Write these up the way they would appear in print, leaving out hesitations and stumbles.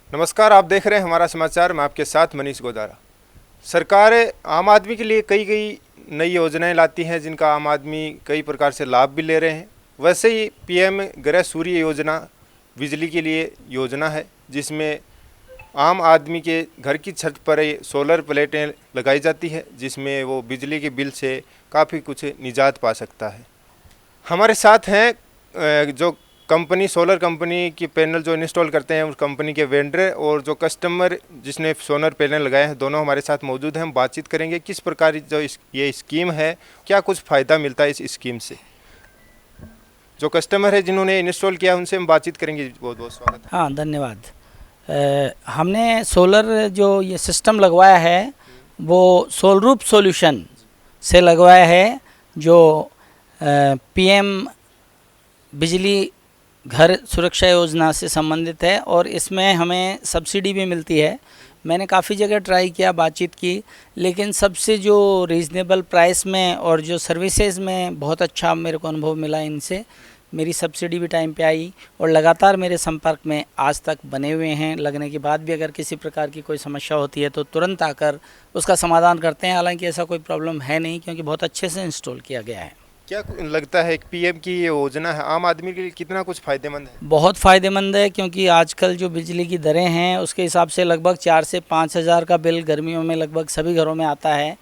नमस्कार, आप देख रहे हैं हमारा समाचार। मैं आपके साथ मनीष गोदारा। सरकार आम आदमी के लिए कई कई नई योजनाएं लाती हैं जिनका आम आदमी कई प्रकार से लाभ भी ले रहे हैं। वैसे ही पीएम गृह सूर्य योजना बिजली के लिए योजना है जिसमें आम आदमी के घर की छत पर ये सोलर प्लेटें लगाई जाती है जिसमें वो बिजली के बिल से काफ़ी कुछ निजात पा सकता है। हमारे साथ हैं जो कंपनी सोलर कंपनी की पैनल जो इंस्टॉल करते हैं उस कंपनी के वेंडर और जो कस्टमर जिसने सोलर पैनल लगाए हैं, दोनों हमारे साथ मौजूद हैं। हम बातचीत करेंगे किस प्रकार जो ये स्कीम है, क्या कुछ फ़ायदा मिलता है इस स्कीम से। जो कस्टमर है जिन्होंने इंस्टॉल किया उनसे हम बातचीत करेंगे। बहुत बहुत स्वागत है। हाँ, धन्यवाद। हमने सोलर जो ये सिस्टम लगवाया है वो सोलरूप सॉल्यूशन से लगवाया है, जो पीएम बिजली घर सुरक्षा योजना से संबंधित है और इसमें हमें सब्सिडी भी मिलती है। मैंने काफ़ी जगह ट्राई किया, बातचीत की, लेकिन सबसे जो रीज़नेबल प्राइस में और जो सर्विसेज में बहुत अच्छा मेरे को अनुभव मिला इनसे। मेरी सब्सिडी भी टाइम पे आई और लगातार मेरे संपर्क में आज तक बने हुए हैं। लगने के बाद भी अगर किसी प्रकार की कोई समस्या होती है तो तुरंत आकर उसका समाधान करते हैं। हालांकि ऐसा कोई प्रॉब्लम है नहीं क्योंकि बहुत अच्छे से इंस्टॉल किया गया है। क्या लगता है पीएम की ये योजना है आम आदमी के लिए कितना कुछ फ़ायदेमंद है? बहुत फ़ायदेमंद है क्योंकि आजकल जो बिजली की दरें हैं उसके हिसाब से लगभग 4 से 5 हज़ार का बिल गर्मियों में लगभग सभी घरों में आता है।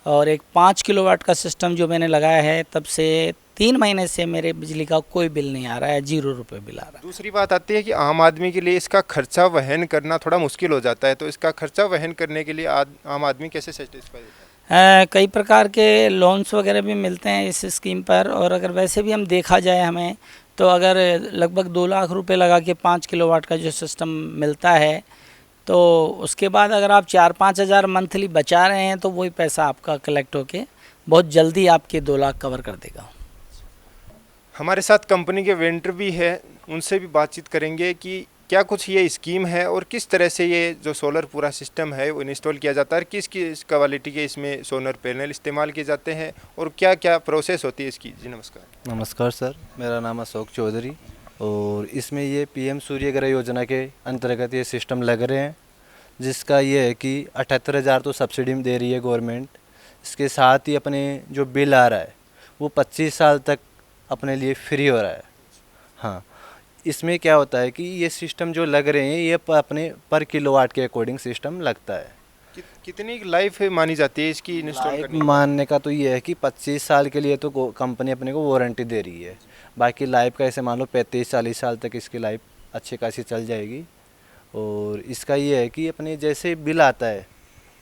और एक 5 किलोवाट का सिस्टम जो मैंने लगाया है तब से 3 महीने से मेरे बिजली का कोई बिल नहीं आ रहा है, 0 रुपये बिल आ रहा है। दूसरी बात आती है कि आम आदमी के लिए इसका खर्चा वहन करना थोड़ा मुश्किल हो जाता है, तो इसका खर्चा वहन करने के लिए आम आदमी कैसे सेटिस्फाई होता है? कई प्रकार के लोन्स वगैरह भी मिलते हैं इस स्कीम पर। और अगर वैसे भी हम देखा जाए हमें तो अगर लगभग 2 लाख रुपए लगा के 5 किलोवाट का जो सिस्टम मिलता है तो उसके बाद अगर आप 4-5 हज़ार मंथली बचा रहे हैं तो वही पैसा आपका कलेक्ट होके बहुत जल्दी आपके 2 लाख कवर कर देगा। हमारे साथ कंपनी के वेंडर भी है, उनसे भी बातचीत करेंगे कि क्या कुछ ये स्कीम है और किस तरह से ये जो सोलर पूरा सिस्टम है वो इंस्टॉल किया जाता है, किस क्वालिटी के इसमें सोलर पैनल इस्तेमाल किए जाते हैं और क्या क्या प्रोसेस होती है इसकी। जी नमस्कार। नमस्कार सर, मेरा नाम अशोक चौधरी और इसमें ये पीएम सूर्य घर योजना के अंतर्गत ये सिस्टम लग रहे हैं, जिसका ये है कि 78,000 तो सब्सिडी में दे रही है गवर्नमेंट। इसके साथ ही अपने जो बिल आ रहा है वो 25 साल तक अपने लिए फ्री हो रहा है। हाँ, इसमें क्या होता है कि ये सिस्टम जो लग रहे हैं ये अपने पर किलोवाट के अकॉर्डिंग सिस्टम लगता है। कितनी लाइफ मानी जाती है इसकी इंस्टॉल लाइफ करने की? मानने का तो ये है कि 25 साल के लिए तो कंपनी अपने को वारंटी दे रही है। बाकी लाइफ का ऐसे मान लो 35-40 साल तक इसकी लाइफ अच्छी खासी चल जाएगी। और इसका ये है कि अपने जैसे बिल आता है,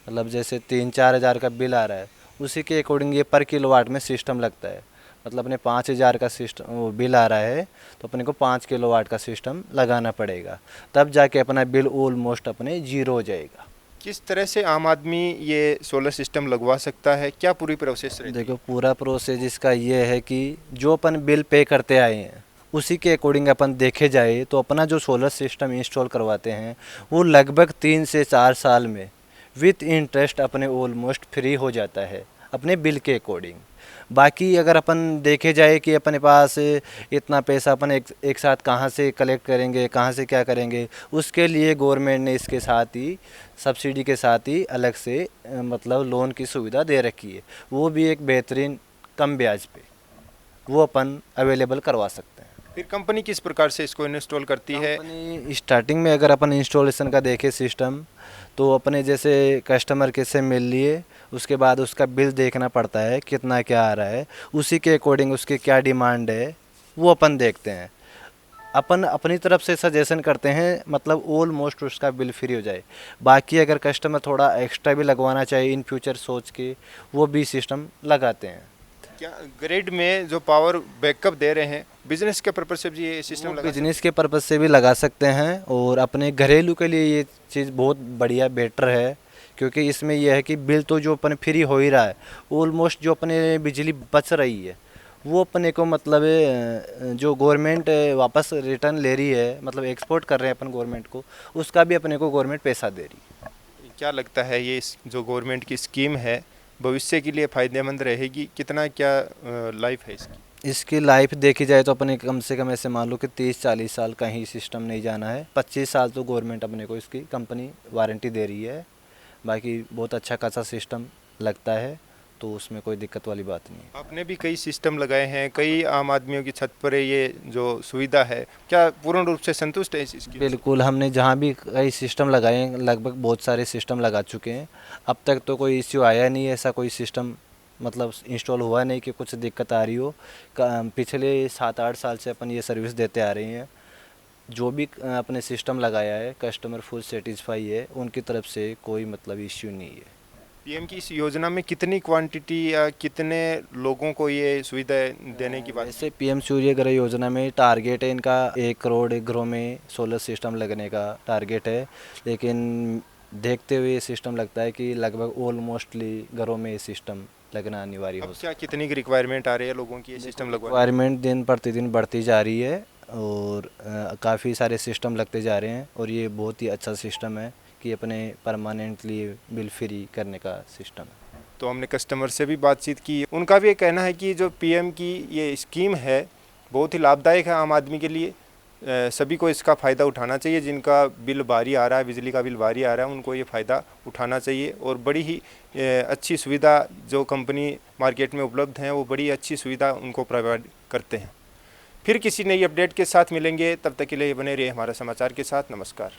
मतलब जैसे 3-4 हज़ार का बिल आ रहा है उसी के अकॉर्डिंग ये पर किलोवाट में सिस्टम लगता है। मतलब अपने 5,000 का सिस्टम वो बिल आ रहा है तो अपने को 5 किलोवाट का सिस्टम लगाना पड़ेगा, तब जाके अपना बिल ऑलमोस्ट अपने 0 हो जाएगा। किस तरह से आम आदमी ये सोलर सिस्टम लगवा सकता है, क्या पूरी प्रोसेस रहती है? देखो, पूरा प्रोसेस इसका ये है कि जो अपन बिल पे करते आए हैं उसी के अकॉर्डिंग अपन देखे जाए तो अपना जो सोलर सिस्टम इंस्टॉल करवाते हैं वो लगभग 3 से 4 साल में विथ इंटरेस्ट अपने ऑलमोस्ट फ्री हो जाता है अपने बिल के अकॉर्डिंग। बाकी अगर अपन देखे जाए कि अपने पास इतना पैसा अपन एक साथ कहाँ से कलेक्ट करेंगे, कहाँ से क्या करेंगे, उसके लिए गवर्नमेंट ने इसके साथ ही सब्सिडी के साथ ही अलग से मतलब लोन की सुविधा दे रखी है। वो भी एक बेहतरीन कम ब्याज पे वो अपन अवेलेबल करवा सकते हैं। फिर कंपनी किस प्रकार से इसको इंस्टॉल करती है? कंपनी स्टार्टिंग में अगर अपन इंस्टॉलेशन का देखें सिस्टम, तो अपने जैसे कस्टमर के से मिल लिए, उसके बाद उसका बिल देखना पड़ता है कितना क्या आ रहा है, उसी के अकॉर्डिंग उसकी क्या डिमांड है वो अपन देखते हैं। अपन अपनी तरफ से सजेशन करते हैं, मतलब ऑलमोस्ट उसका बिल फ्री हो जाए। बाकी अगर कस्टमर थोड़ा एक्स्ट्रा भी लगवाना चाहिए इन फ्यूचर सोच के, वो भी सिस्टम लगाते हैं। क्या ग्रिड में जो पावर बैकअप दे रहे हैं बिजनेस के पर्पज से भी ये सिस्टम लगा बिजनेस के पर्पज़ से भी लगा सकते हैं और अपने घरेलू के लिए ये चीज़ बहुत बढ़िया बेटर है, क्योंकि इसमें यह है कि बिल तो जो अपन फ्री हो ही रहा है, ऑलमोस्ट जो अपने बिजली बच रही है वो अपने को मतलब जो गवर्नमेंट वापस रिटर्न ले रही है, मतलब एक्सपोर्ट कर रहे हैं अपन गवर्नमेंट को, उसका भी अपने को गवर्नमेंट पैसा दे रही है। क्या लगता है ये जो गवर्नमेंट की स्कीम है भविष्य के लिए फ़ायदेमंद रहेगी? कितना क्या लाइफ है इसकी? इसकी लाइफ देखी जाए तो अपने कम से कम ऐसे मान लो कि 30-40 साल का ही सिस्टम नहीं जाना है। 25 साल तो गवर्नमेंट अपने को इसकी कंपनी वारंटी दे रही है। बाकी बहुत अच्छा खासा सिस्टम लगता है, तो उसमें कोई दिक्कत वाली बात नहीं है। आपने भी कई सिस्टम लगाए हैं, कई आम आदमियों की छत पर ये जो सुविधा है, क्या पूर्ण रूप से संतुष्ट है इसकी? बिल्कुल, हमने जहाँ भी कई सिस्टम लगाए हैं, लगभग बहुत सारे सिस्टम लगा चुके हैं। अब तक तो कोई इश्यू आया नहीं है, ऐसा कोई सिस्टम मतलब इंस्टॉल हुआ नहीं कि कुछ दिक्कत आ रही हो। पिछले 7-8 साल से अपन ये सर्विस देते आ रहे हैं। जो भी अपने सिस्टम लगाया है कस्टमर फुल सेटिस्फाई है, उनकी तरफ से कोई मतलब इश्यू नहीं है। पीएम की इस योजना में कितनी क्वांटिटी या कितने लोगों को ये सुविधा देने की बात? वैसे पीएम सूर्य घर योजना में टारगेट है इनका 1 करोड़ घरों में सोलर सिस्टम लगने का टारगेट है, लेकिन देखते हुए ये सिस्टम लगता है कि लगभग ऑलमोस्टली घरों में ये सिस्टम लगना अनिवार्य हो अब क्या कितनी की रिक्वायरमेंट आ रही है लोगों की ये सिस्टम लगवाने? रिक्वायरमेंट दिन प्रतिदिन बढ़ती जा रही है और काफ़ी सारे सिस्टम लगते जा रहे हैं, और ये बहुत ही अच्छा सिस्टम है कि अपने परमानेंटली बिल फ्री करने का सिस्टम है। तो हमने कस्टमर से भी बातचीत की, उनका भी ये कहना है कि जो पीएम की ये स्कीम है बहुत ही लाभदायक है आम आदमी के लिए। सभी को इसका फ़ायदा उठाना चाहिए। जिनका बिल भारी आ रहा है, बिजली का बिल भारी आ रहा है, उनको ये फ़ायदा उठाना चाहिए। और बड़ी ही अच्छी सुविधा जो कंपनी मार्केट में उपलब्ध हैं, वो बड़ी अच्छी सुविधा उनको प्रोवाइड करते हैं। फिर किसी नई अपडेट के साथ मिलेंगे, तब तक के लिए बने रहिए हमारे समाचार के साथ। नमस्कार।